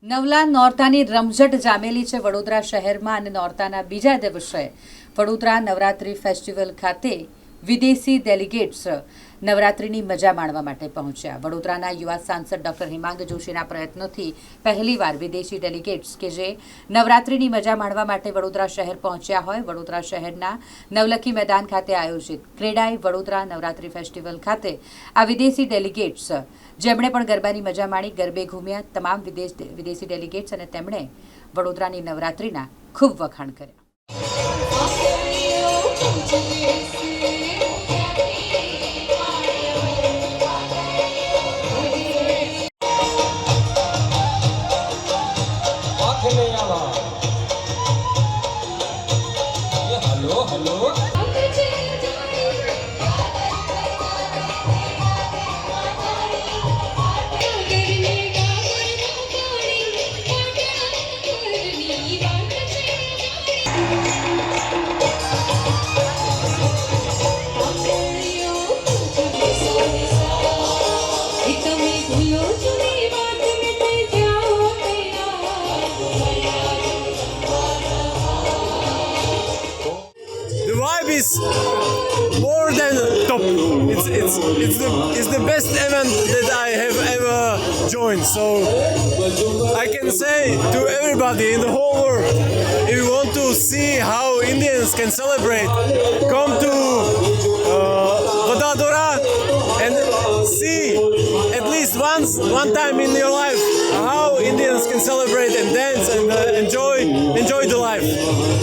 નવલા નોરતાની રમઝટ જામેલી છે વડોદરા શહેરમાં અને નોરતાના બીજા દિવસે વડોદરા નવરાત્રિ ફેસ્ટિવલ ખાતે વિદેશી ડેલિગેટ્સ નવરાત્રિની મજા માણવા માટે પહોંચ્યા। વડોદરાના યુવા સાંસદ ડૉક્ટર હિમાંગ જોશીના પ્રયત્નોથી પહેલીવાર વિદેશી ડેલિગેટ્સ કે જે નવરાત્રિની મજા માણવા માટે વડોદરા શહેર પહોંચ્યા હોય। વડોદરા શહેરના નવલખી મેદાન ખાતે આયોજિત ક્રેડાઈ વડોદરા નવરાત્રિ ફેસ્ટિવલ ખાતે આ વિદેશી ડેલિગેટ્સ જેમણે પણ ગરબાની મજા માણી ગરબે ઘૂમ્યા। તમામ વિદેશી ડેલિગેટ્સ અને તેમણે વડોદરાની નવરાત્રિના ખૂબ વખાણ કર્યા। Vibe is more than top. It's the best event that I have ever joined. So I can say to everybody in the whole world, if you want to see how Indians can celebrate, come to Vadodara and see at least one time in your life how Indians can celebrate and dance and enjoy the life.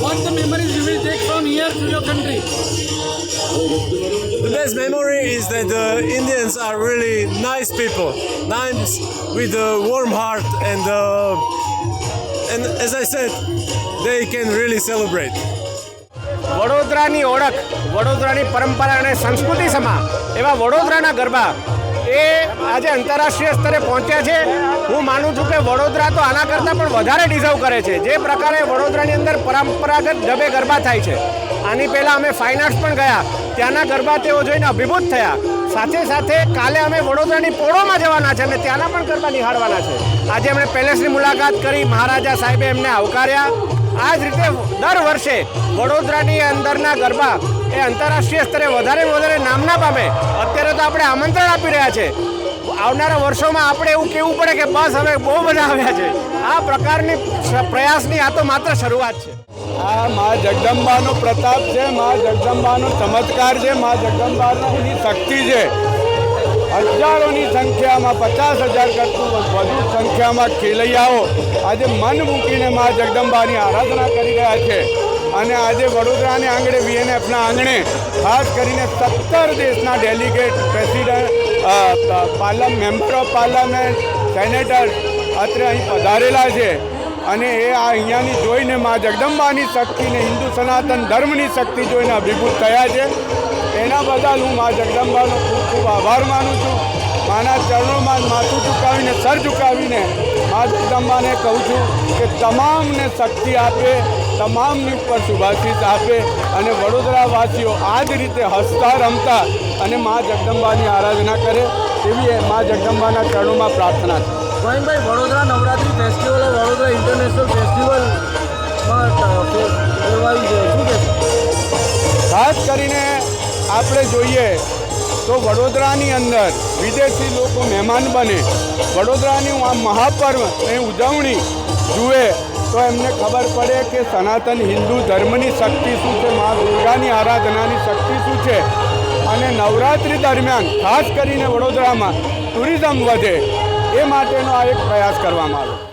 What the memories you will take from here to your country? The best memory is that the Indians are really nice people, nice with a warm heart, and as I said, they can really celebrate. વડોદરાની ઓળખ, વડોદરાની પરંપરા અને સંસ્કૃતિ સમા એવા વડોદરાના ગરબા એ આજે આંતરરાષ્ટ્રીય સ્તરે પહોંચ્યા છે। હું માનું છું કે વડોદરા તો આના કરતાં પણ વધારે ડિઝર્વ કરે છે। જે પ્રકારે વડોદરાની અંદર પરંપરાગત ઢબે ગરબા થાય છે, આની પહેલાં અમે ફાઇન આર્ટ્સ પણ ગયા, ત્યાંના ગરબા તેઓ જોઈને અભિભૂત થયા। સાથે સાથે કાલે અમે વડોદરાની પોળોમાં જવાના છે અને ત્યાંના પણ ગરબા નિહાળવાના છે। આજે એમણે પેલેસની મુલાકાત કરી, મહારાજા સાહેબે એમને આવકાર્યા। આ જ રીતે દર વર્ષે વડોદરાની અંદરના ગરબા એ આંતરરાષ્ટ્રીય સ્તરે વધારે વધારે નામના પામે। અત્યારે તો આપણે આમંત્રણ આપી રહ્યા છે, આવનારા વર્ષોમાં આપણે એવું કહેવું પડે કે બસ હવે બહુ બધા આવ્યા છે। આ પ્રકારની પ્રયાસની આ તો માત્ર શરૂઆત છે। આ મા જગદંબાનો પ્રતાપ છે, મા જગદંબાનો ચમત્કાર છે, મા જગદંબાની શક્તિ છે। હજારોની સંખ્યામાં 50,000 કરતું વધુ સંખ્યામાં ખેલૈયાઓ આજે મન મૂકીને મા જગદંબાની આરાધના કરી રહ્યા છે। અને આજે વડોદરાને આંગણે વીએનએફના આંગણે ખાસ કરીને 17 દેશના delegate, president, member of parliament, senator અત્રે અહીં પધારેલા છે। અને એ આ અહીંયાની જોઈને મા જગદંબાની શક્તિને, હિન્દુ સનાતન ધર્મની શક્તિ જોઈને અભિભૂત થયા છે। એના બદલ હું મા જગદંબાનો ખૂબ ખૂબ આભાર માનું છું। માના ચરણોમાં માથું ઝુકાવીને, સર ઝુકાવીને મા જગદંબાને કહું છું કે તમામને શક્તિ આપે, તમામની ઉપર શુભાશીષ આપે અને વડોદરાવાસીઓ આ જ રીતે હસતા રમતા અને મા જગદંબાની આરાધના કરે એવી મા જગદંબાના ચરણોમાં પ્રાર્થના છે। ગોવિંદભાઈ, વડોદરા નવરાત્રિ ફેસ્ટિવલ, વડોદરા ઇન્ટરનેશનલ ફેસ્ટિવલમાં ફેરવાયું છે, શું કહેશો? ખાસ કરીને આપણે જોઈએ તો વડોદરાની અંદર વિદેશી લોકો મહેમાન બને, વડોદરાની આ મહાપર્વની ઉજવણી જુએ તો એમને ખબર પડે કે સનાતન હિન્દુ ધર્મની શક્તિ શું છે, મા દુર્ગાની આરાધનાની શક્તિ શું છે। અને નવરાત્રિ દરમિયાન ખાસ કરીને વડોદરામાં ટુરિઝમ વધે એ માટેનો આ એક પ્રયાસ કરવામાં આવ્યો।